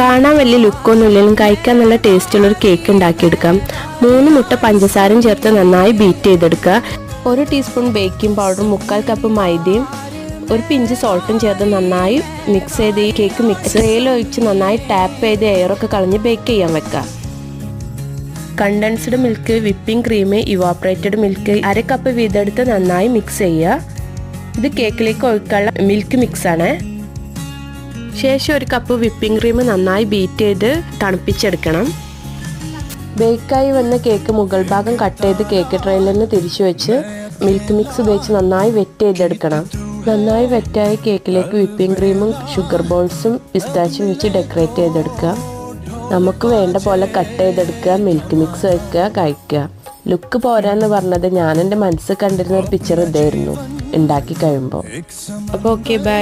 കാണാൻ വലിയ ലുക്കൊന്നുമില്ലെങ്കിലും കഴിക്കാൻ നല്ല ടേസ്റ്റുള്ളൊരു കേക്ക് ഉണ്ടാക്കിയെടുക്കാം. 3 മുട്ട പഞ്ചസാരയും ചേർത്ത് നന്നായി ബീറ്റ് ചെയ്തെടുക്കുക. 1 ടീസ്പൂൺ ബേക്കിംഗ് പൗഡറും 1/4 കപ്പ് മൈദയും 1 പിഞ്ച് സോൾട്ടും ചേർത്ത് നന്നായി മിക്സ് ചെയ്ത് ഈ കേക്ക് മിക്സ് ട്രേയിലൊഴിച്ച് നന്നായി ടാപ്പ് ചെയ്ത് എയറൊക്കെ കളഞ്ഞ് ബേക്ക് ചെയ്യാൻ വെക്കുക. Condensed milk, whipping cream, evaporated milk 1/2 cup വീതെടുത്ത് നന്നായി മിക്സ് ചെയ്യുക. ഇത് കേക്കിലേക്ക് ഒഴിക്കാനുള്ള മിൽക്ക് മിക്സാണ്. ശേഷം 1 കപ്പ് വിപ്പിംഗ് ക്രീം നന്നായി ബീറ്റ് ചെയ്ത് തണുപ്പിച്ചെടുക്കണം. ബേക്കായി വന്ന കേക്ക് മുകൾ ഭാഗം കട്ട് ചെയ്ത് കേക്ക് ട്രേയിൽ നിന്ന് തിരിച്ചു വെച്ച് മിൽക്ക് മിക്സ് ഉപയോഗിച്ച് നന്നായി വെറ്റ് ചെയ്തെടുക്കണം. നന്നായി വെറ്റായ കേക്കിലേക്ക് വിപ്പിംഗ് ക്രീമും ഷുഗർ ബോൾസും പിസ്താച്ചും വെച്ച് ഡെക്കറേറ്റ് ചെയ്തെടുക്കുക. നമുക്ക് വേണ്ട പോലെ കട്ട് ചെയ്തെടുക്കുക, മിൽക്ക് മിക്സ് വയ്ക്കുക, കഴിക്കുക. ലുക്ക് പോരാന്ന് പറഞ്ഞത് ഞാൻ എൻ്റെ മനസ്സിൽ കണ്ടിരുന്ന ഒരു പിക്ചർ ഇതായിരുന്നു ഉണ്ടാക്കി കഴിയുമ്പോൾ. അപ്പോൾ ഓക്കെ, ബൈ.